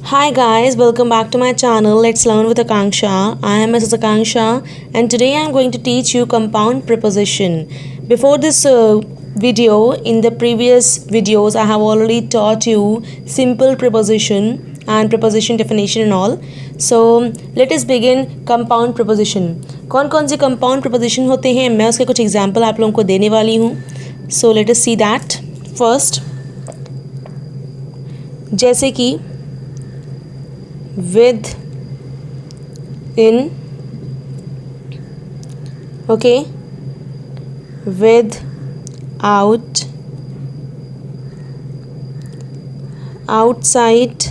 Hi guys, welcome back to my channel. Let's learn with Akanksha. I am Mrs. Akanksha and today I am going to teach you compound preposition. Before this video, in the previous videos, I have already taught you simple preposition and preposition definition and all. So let us begin compound preposition. कौन कौन से compound preposition होते हैं मैं उसके कुछ example आप लोगों को देने वाली हूँ. So let us see that. First, जैसे कि with, in, okay, with, out, outside,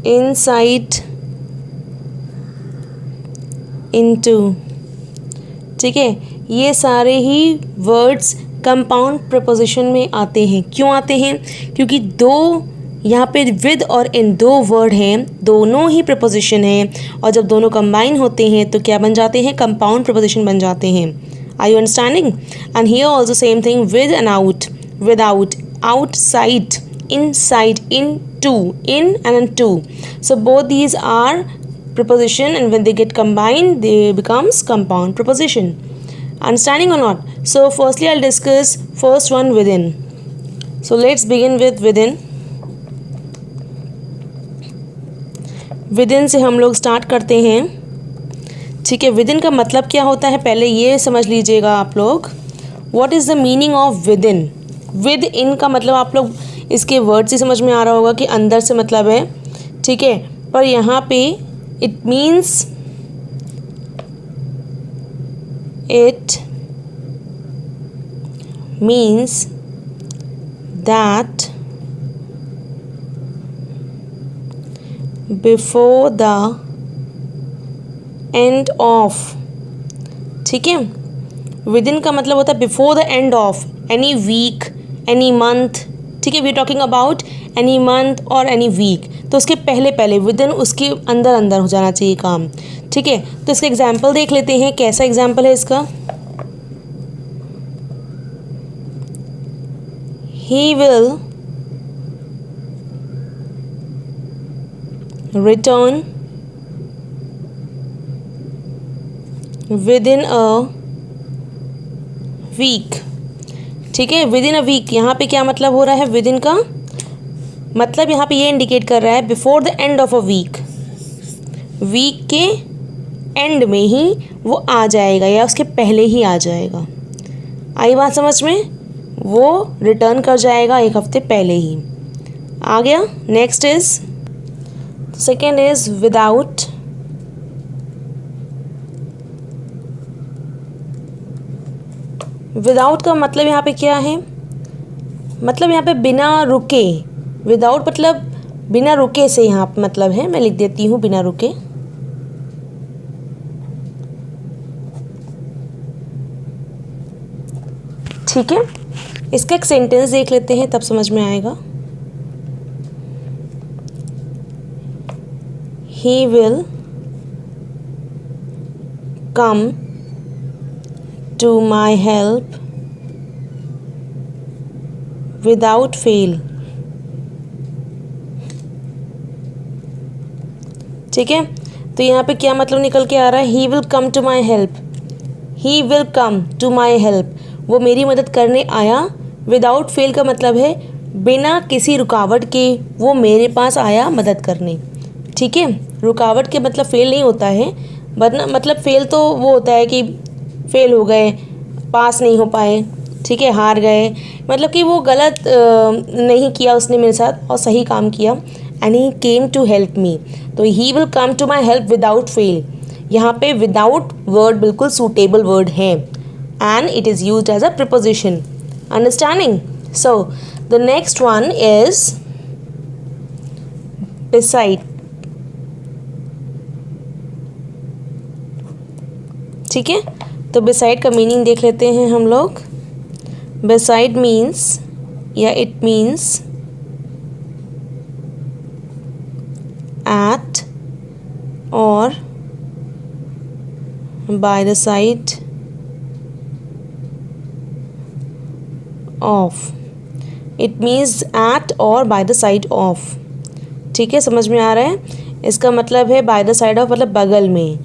inside, into. ठीक है, ये सारे ही वर्ड्स कंपाउंड प्रपोजिशन में आते हैं. क्यों आते हैं? क्योंकि दो यहाँ पे विद और इन दो वर्ड हैं, दोनों ही प्रपोजिशन हैं और जब दोनों कंबाइन होते हैं तो क्या बन जाते हैं? कंपाउंड प्रपोजिशन बन जाते हैं. Are you understanding? And here also same thing, with and out, without, outside, inside, in to, in and to. So both these are preposition and when they get combined they becomes compound preposition. Understanding or not? So firstly I'll discuss first one, within. So let's begin with within. Within से हम लोग start करते हैं. ठीक है, within का मतलब क्या होता है पहले ये समझ लीजिएगा आप लोग. What is the meaning of within? Within का मतलब आप लोग इसके वर्ड से समझ में आ रहा होगा कि अंदर से मतलब है. ठीक है, पर यहाँ पे it means that before the end of. ठीक है, within का मतलब होता है before the end of any week, any month. ठीक है, we are talking about any month or any week. तो उसके पहले पहले विदिन उसके अंदर अंदर हो जाना चाहिए काम. ठीक है, तो इसका एग्जाम्पल देख लेते हैं. कैसा एग्जाम्पल है इसका? He will return within a week. ठीक है, विदिन अ वीक यहाँ पे क्या मतलब हो रहा है? विदिन का मतलब यहाँ पे ये इंडिकेट कर रहा है before the end of a week. Week के एंड में ही वो आ जाएगा या उसके पहले ही आ जाएगा. आई बात समझ में? वो रिटर्न कर जाएगा एक हफ्ते पहले ही. आ गया? Next is second is without. Without का मतलब यहाँ पे क्या है? मतलब यहाँ पे बिना रुके. विदाउट मतलब बिना रुके से यहाँ पे मतलब है. मैं लिख देती हूँ बिना रुके. ठीक है, इसका एक सेंटेंस देख लेते हैं तब समझ में आएगा. He will come to my help without fail. ठीक है, तो यहाँ पे क्या मतलब निकल के आ रहा है? He will come to my help. He will come to my help, वो मेरी मदद करने आया. विदाउट फेल का मतलब है बिना किसी रुकावट के वो मेरे पास आया मदद करने. ठीक है, रुकावट के मतलब फेल नहीं होता है, वरना मतलब फेल तो वो होता है कि फेल हो गए, पास नहीं हो पाए. ठीक है, हार गए, मतलब कि वो गलत नहीं किया उसने मेरे साथ और सही काम किया. And he came to help me. तो he will come to my help without fail. यहाँ पे विदाउट वर्ड बिल्कुल सूटेबल वर्ड है and it is used as a preposition. Understanding? So the next one is beside. ठीक है, तो beside का meaning देख लेते हैं हम लोग. beside मीन्स या it means at or by the side of. It means at or by the side of. ठीक है, समझ में आ रहा है। इसका मतलब है बाय द साइड ऑफ मतलब बगल में,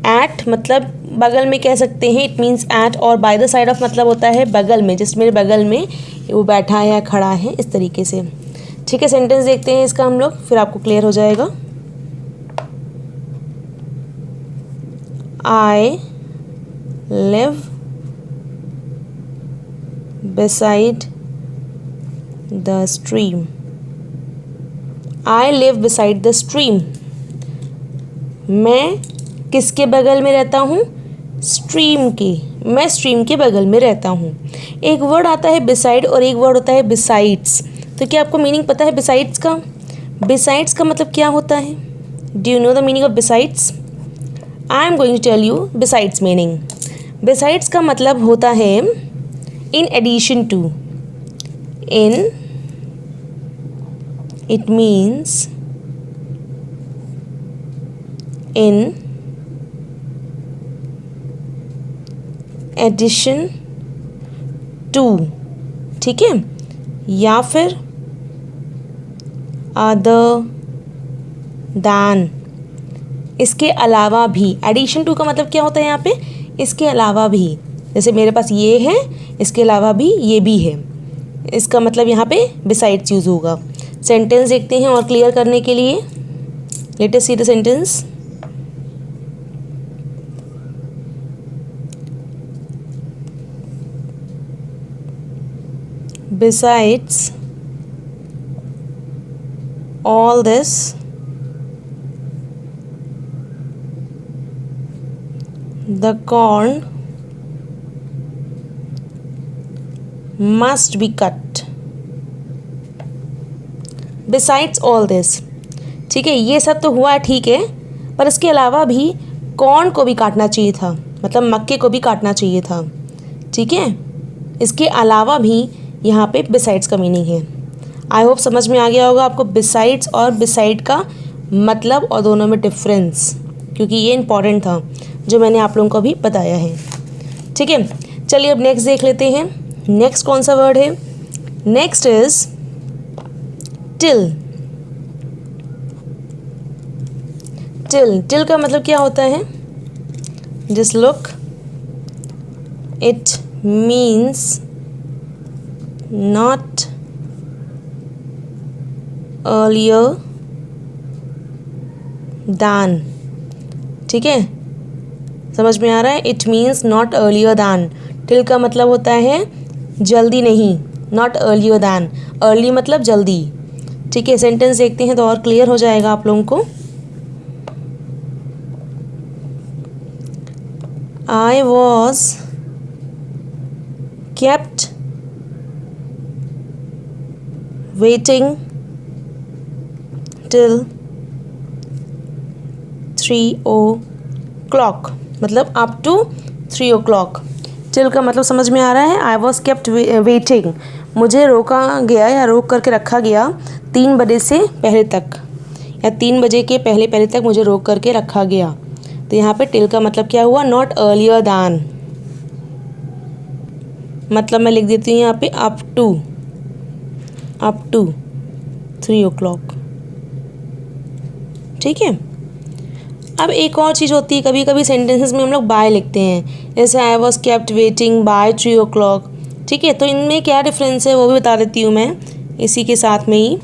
एट मतलब बगल में कह सकते हैं, it means at, or by the side of मतलब होता है बगल में, जिस मेरे बगल में वो बैठा है या खड़ा है, इस तरीके से। ठीक है, सेंटेंस देखते हैं इसका हम लोग, फिर आपको क्लियर हो जाएगा। I live beside the stream. I live beside the stream. मैं किसके बगल में रहता हूँ? स्ट्रीम के। मैं स्ट्रीम के बगल में रहता हूँ। एक वर्ड आता है beside और एक वर्ड होता है besides। तो क्या आपको मीनिंग पता है besides का? besides का मतलब क्या होता है? Do you know the meaning of besides? I am going to tell you besides meaning. besides का मतलब होता है in addition to. In, it means in addition to, ठीक है, या फिर other than, इसके अलावा भी। एडिशन टू का मतलब क्या होता है यहाँ पे? इसके अलावा भी। जैसे मेरे पास ये है, इसके अलावा भी ये भी है, इसका मतलब यहाँ पे बिसाइड्स यूज़ होगा। सेंटेंस देखते हैं और क्लियर करने के लिए। Let us see the sentence. Besides all this the corn must be cut. Besides all this, ठीक है, ये सब तो हुआ ठीक है, पर इसके अलावा भी कॉर्न को भी काटना चाहिए था, मतलब मक्के को भी काटना चाहिए था। ठीक है, इसके अलावा भी यहाँ पे बिसाइड्स का मीनिंग है। आई होप समझ में आ गया होगा आपको बिसाइड्स और बिसाइड का मतलब और दोनों में डिफरेंस, क्योंकि ये इम्पॉर्टेंट था जो मैंने आप लोगों को अभी बताया है। ठीक है, चलिए अब नेक्स्ट देख लेते हैं। नेक्स्ट कौन सा वर्ड है? Next is till. Till, till का मतलब क्या होता है? Just look, it means not earlier than. ठीक है, समझ में आ रहा है? It means not earlier than. Till का मतलब होता है जल्दी नहीं, नॉट अर्लियर दैन। अर्ली मतलब जल्दी। ठीक है, सेंटेंस देखते हैं तो और क्लियर हो जाएगा आप लोगों को। आई was kept waiting till 3 o'clock, मतलब अप टू 3 o'clock। टिल का मतलब समझ में आ रहा है? आई वॉज केप्ट वेटिंग, मुझे रोका गया या रोक करके रखा गया 3 बजे से पहले तक, या 3 बजे के पहले पहले तक मुझे रोक करके रखा गया। तो यहाँ पे टिल का मतलब क्या हुआ? Not earlier than. मतलब मैं लिख देती हूँ यहाँ पे अप टू 3 o'clock। ठीक है, अब एक और चीज़ होती है, कभी कभी सेंटेंसेस में हम लोग बाय लिखते हैं, जैसे I was kept waiting by 3 o'clock। ठीक है, तो इनमें क्या डिफरेंस है वो भी बता देती हूँ मैं इसी के साथ में ही।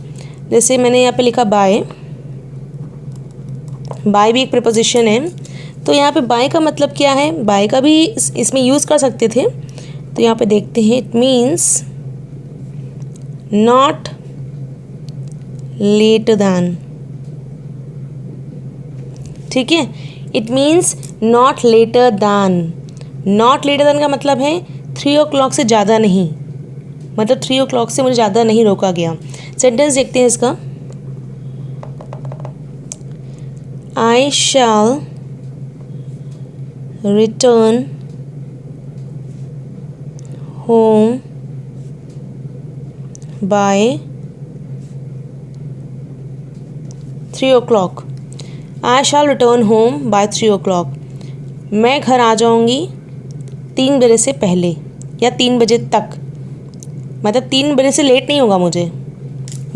जैसे मैंने यहाँ पे लिखा बाय, बाय भी एक प्रीपोजिशन है, तो यहाँ पे बाय का मतलब क्या है? बाय का भी इसमें यूज़ कर सकते थे, तो यहाँ पे देखते हैं। It means not later than. ठीक है, it means not later than. Not later than का मतलब है 3 o'clock से ज़्यादा नहीं, मतलब 3 o'clock से मुझे ज़्यादा नहीं रोका गया। सेंटेंस देखते हैं इसका। आई शैल रिटर्न होम बाय 3 o'clock। आई शैल रिटर्न होम बाय 3 o'clock। मैं घर आ जाऊंगी 3 बजे से पहले या 3 बजे तक, मतलब 3 बजे से लेट नहीं होगा मुझे।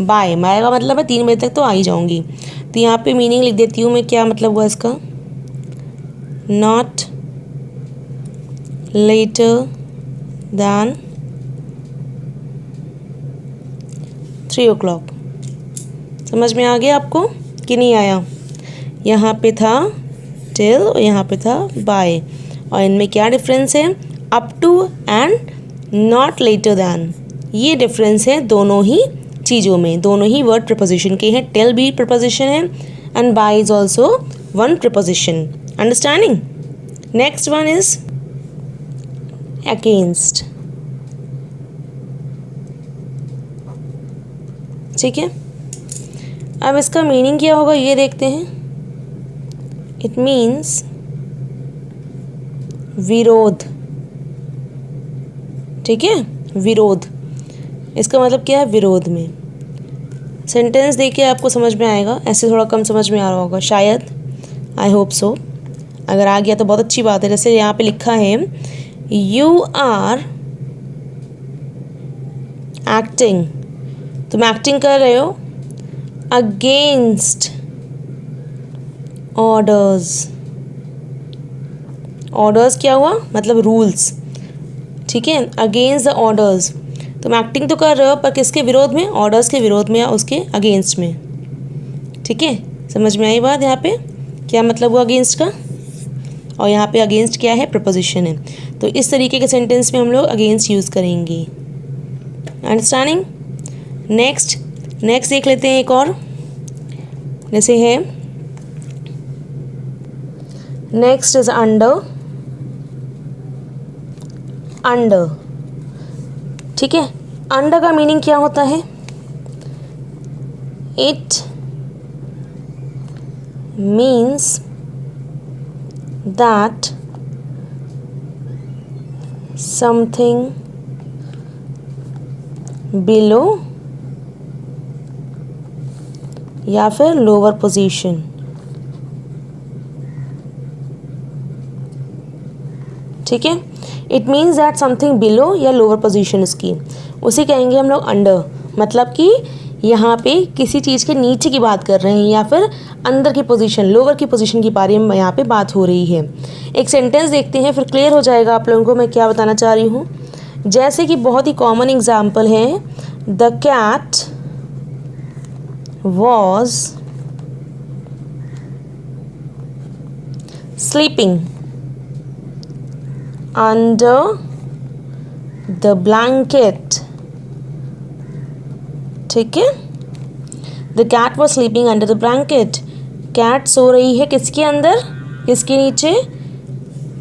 बाय का मतलब है 3 बजे तक तो आ ही जाऊँगी। तो यहाँ पे मीनिंग लिख देती हूँ मैं, क्या मतलब हुआ इसका, नॉट लेटर दैन 3 o'clock। समझ में आ गया आपको कि नहीं आया? यहाँ पे था टिल और यहाँ पे था बाय, और इनमें क्या डिफरेंस है, up to and not later than. ये डिफरेंस है दोनों ही चीज़ों में, दोनों ही वर्ड प्रपोजिशन के हैं। टिल भी प्रपोजिशन है and by is also one preposition. Understanding? Next one is against. ठीक है, अब इसका मीनिंग क्या होगा ये देखते हैं। इट मीन्स विरोध। ठीक है, विरोध, इसका मतलब क्या है, विरोध में। सेंटेंस देखिए आपको समझ में आएगा, ऐसे थोड़ा कम समझ में आ रहा होगा शायद, आई होप सो। अगर आ गया तो बहुत अच्छी बात है। जैसे यहाँ पे लिखा है यू आर एक्टिंग, तुम एक्टिंग कर रहे हो अगेंस्ट ऑर्डर्स। ऑर्डर्स क्या हुआ, मतलब रूल्स। ठीक है, अगेंस्ट द ऑर्डर्स, तुम एक्टिंग तो कर रहे हो पर किसके विरोध में, ऑर्डर्स के विरोध में या उसके अगेंस्ट में। ठीक है, समझ में आई बात? यहाँ पे क्या मतलब हुआ अगेंस्ट का, और यहाँ पे अगेंस्ट क्या है, प्रपोजिशन है। तो इस तरीके के सेंटेंस में हम लोग अगेंस्ट यूज़ करेंगे। अंडरस्टैंडिंग? नेक्स्ट देख लेते हैं एक और, जैसे है नेक्स्ट इज अंडर। अंडर, ठीक है, अंडर का मीनिंग क्या होता है, it means that something below या फिर लोअर पोजीशन। ठीक है, it means that something below या लोअर पोजीशन उसकी, उसे कहेंगे हम लोग अंडर। मतलब कि यहाँ पे किसी चीज़ के नीचे की बात कर रहे हैं या फिर अंदर की पोजीशन, लोअर की पोजीशन के बारे में यहाँ पे बात हो रही है। एक सेंटेंस देखते हैं, फिर क्लियर हो जाएगा आप लोगों को मैं क्या बताना चाह रही हूँ। जैसे कि बहुत ही कॉमन एग्जाम्पल है, the cat was sleeping under the blanket. ठीक है, the cat was sleeping under the blanket. Cat सो रही है किसके अंदर, किसके नीचे,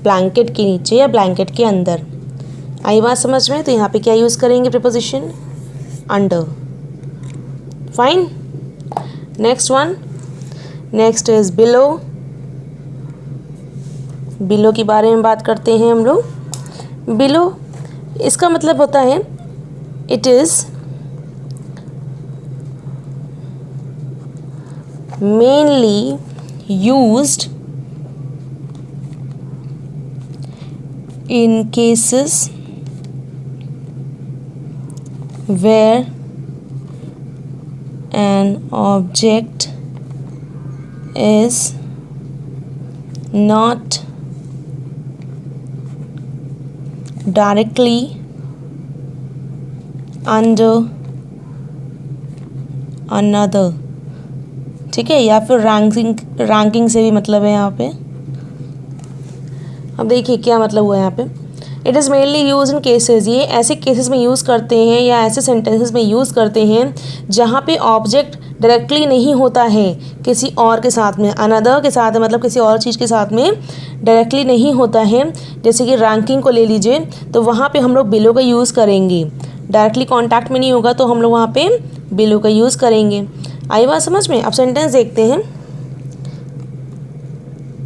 ब्लैंकेट के नीचे या ब्लैंकेट के अंदर। आई बात समझ में? तो यहाँ पे क्या यूज़ करेंगे, preposition under. Fine, next one, next is below. Below के बारे में बात करते हैं हम लोग। बिलो, इसका मतलब होता है it is mainly used in cases where an object is not directly under another। ठीक है, या फिर रैंकिंग से भी मतलब है यहाँ पे। अब देखिए क्या मतलब हुआ यहाँ पे, it is mainly use in cases, ये ऐसे केसेस में यूज़ करते हैं या ऐसे सेंटेंसेस में यूज़ करते हैं जहाँ पे ऑब्जेक्ट डायरेक्टली नहीं होता है किसी और के साथ में, अनदर के साथ, मतलब किसी और चीज़ के साथ में डायरेक्टली नहीं होता है। जैसे कि रैंकिंग को ले लीजिए, तो वहाँ पे हम लोग बिलो का यूज़ करेंगे। डायरेक्टली कॉन्टैक्ट में नहीं होगा तो हम लोग वहाँ पे बिलो का यूज़ करेंगे। आई बात समझ में? अब सेंटेंस देखते हैं,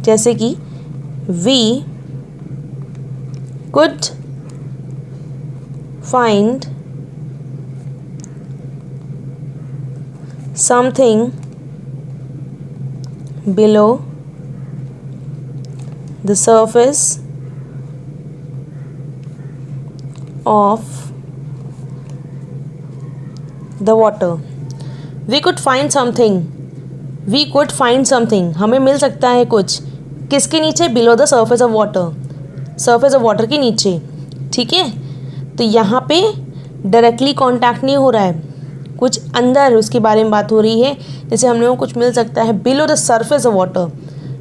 जैसे कि we could find something below the surface of the water. We could find something, we could find something, हमें मिल सकता है कुछ, किसके नीचे? Below the surface of water, surface of water के नीचे। ठीक है, तो यहाँ पे डायरेक्टली कांटेक्ट नहीं हो रहा है, कुछ अंदर उसके बारे में बात हो रही है। जैसे हम लोगों को कुछ मिल सकता है below the surface of water,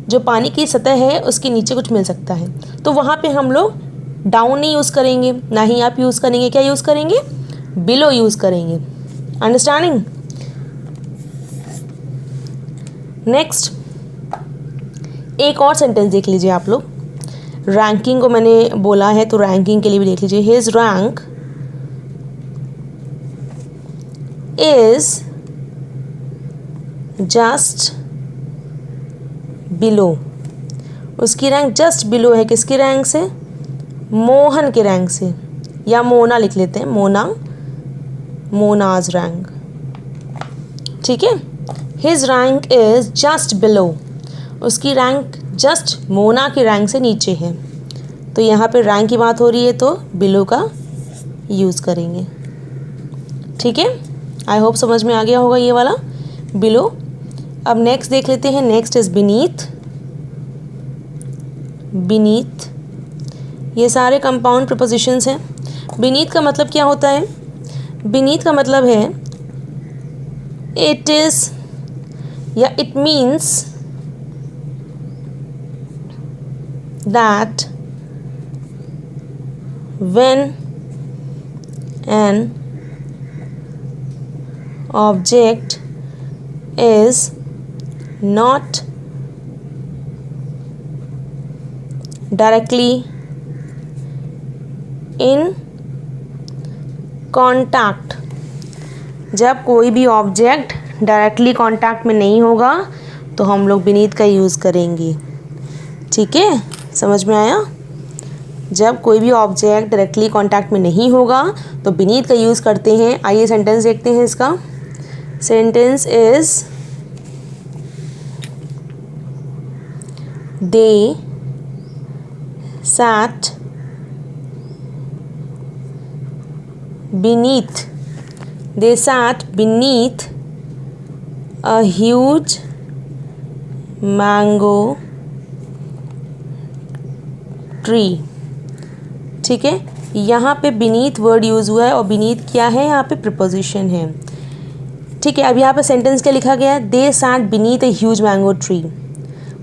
जो पानी की सतह है उसके नीचे कुछ मिल सकता है, तो वहाँ पे हम लोग डाउन नहीं यूज़ करेंगे, ना ही आप यूज़ करेंगे, क्या यूज़ करेंगे? बिलो यूज़ करेंगे। अंडरस्टैंडिंग? नेक्स्ट एक और सेंटेंस देख लीजिए आप लोग। रैंकिंग को मैंने बोला है तो रैंकिंग के लिए भी देख लीजिए। His rank is just below, उसकी रैंक जस्ट बिलो है, किसकी रैंक से? मोहन के रैंक से, या मोना लिख लेते हैं, मोना, मोनाज रैंक। ठीक है, his rank is just below, उसकी रैंक जस्ट मोना की रैंक से नीचे है, तो यहाँ पे रैंक की बात हो रही है तो बिलो का यूज़ करेंगे। ठीक है, आई होप समझ में आ गया होगा ये वाला बिलो। अब नेक्स्ट देख लेते हैं। Next is beneath. बीनीथ, ये सारे कंपाउंड प्रीपोजिशंस हैं। बीनीथ का मतलब क्या होता है? बीनीथ का मतलब है इट इज़ या it means that when an object is not directly in contact, जब कोई भी ऑब्जेक्ट डायरेक्टली कांटेक्ट में नहीं होगा तो हम लोग बीनीथ का यूज़ करेंगे। ठीक है, समझ में आया? जब कोई भी ऑब्जेक्ट डायरेक्टली कांटेक्ट में नहीं होगा तो बीनीथ का यूज़ करते हैं। आइए सेंटेंस देखते हैं इसका। Sentence is they sat beneath, they sat beneath a huge mango tree। ठीक है, यहाँ पे बीनीथ वर्ड यूज़ हुआ है और बीनीथ क्या है? यहाँ पे प्रीपोजिशन है। ठीक है, अब यहाँ पे सेंटेंस क्या लिखा गया है? They sat beneath a huge mango tree,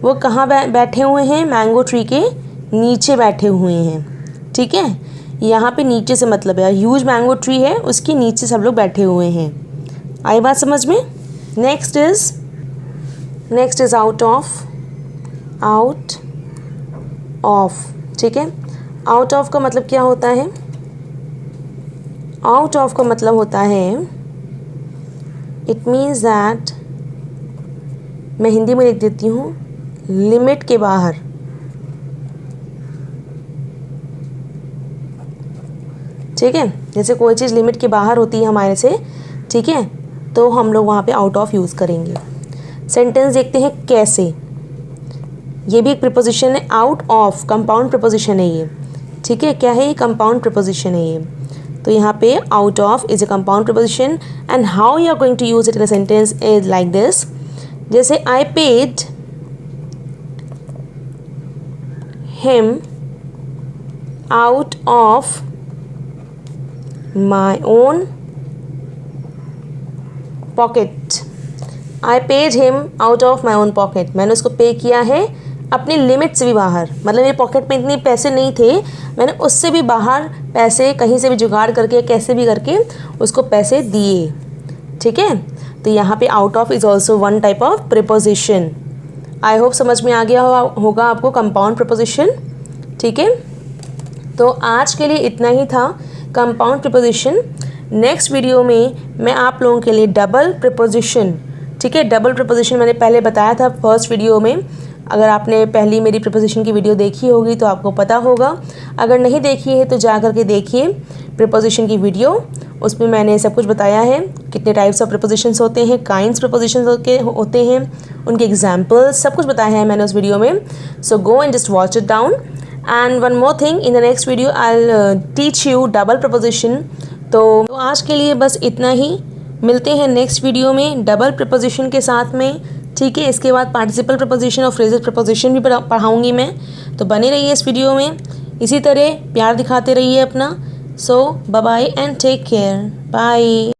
वो कहाँ बैठे हुए हैं? मैंगो ट्री के नीचे बैठे हुए हैं। ठीक है, यहाँ पे नीचे से मतलब है ह्यूज मैंगो ट्री है, उसके नीचे सब लोग बैठे हुए हैं। आई बात समझ में? Next is out of, out of. ठीक है, आउट ऑफ का मतलब क्या होता है? आउट ऑफ का मतलब होता है इट मीन्स दैट, मैं हिंदी में लिख देती हूँ, लिमिट के बाहर। ठीक है, जैसे कोई चीज़ लिमिट के बाहर होती है हमारे से, ठीक है, तो हम लोग वहाँ पे आउट ऑफ यूज़ करेंगे। सेंटेंस देखते हैं कैसे। ये भी एक प्रीपोजिशन है, आउट ऑफ कंपाउंड प्रीपोजिशन है ये। ठीक है, क्या है ये? कंपाउंड प्रीपोजिशन है ये। तो यहाँ पे out of is a compound preposition and how you are going to use it in a sentence is like this. जैसे I paid him out of my own pocket. I paid him out of my own pocket, मैंने उसको पे किया है अपनी limit से भी बाहर, मतलब मेरे पॉकेट में इतने पैसे नहीं थे, मैंने उससे भी बाहर पैसे कहीं से भी जुगाड़ करके कैसे भी करके उसको पैसे दिए। ठीक है, तो यहाँ पे out of is also one type of preposition. I hope समझ में आ गया होगा आपको कंपाउंड प्रीपोजिशन। ठीक है, तो आज के लिए इतना ही था कंपाउंड प्रीपोजिशन। नेक्स्ट वीडियो में मैं आप लोगों के लिए डबल प्रीपोजिशन, ठीक है, डबल प्रीपोजिशन मैंने पहले बताया था फर्स्ट वीडियो में। अगर आपने पहली मेरी प्रीपोजिशन की वीडियो देखी होगी तो आपको पता होगा, अगर नहीं देखी है तो जा करके देखिए प्रीपोजिशन की वीडियो, उसमें मैंने सब कुछ बताया है, कितने टाइप्स ऑफ प्रीपोजिशंस होते हैं, काइंड्स प्रीपोजिशंस होते हैं, उनके एग्जाम्पल्स, सब कुछ बताया है मैंने उस वीडियो में। So go and just watch it down. And one more thing, in the next video I will teach you double preposition. तो आज के लिए बस इतना ही। मिलते हैं नेक्स्ट वीडियो में डबल प्रपोजिशन के साथ में, ठीक है। इसके बाद पार्टिसिपल प्रपोजिशन और फ्रेजल प्रपोजिशन भी पढ़ाऊँगी मैं, तो बने रहिए इस वीडियो में। इसी तरह प्यार दिखाते रहिए अपना। So bye bye and take care, bye.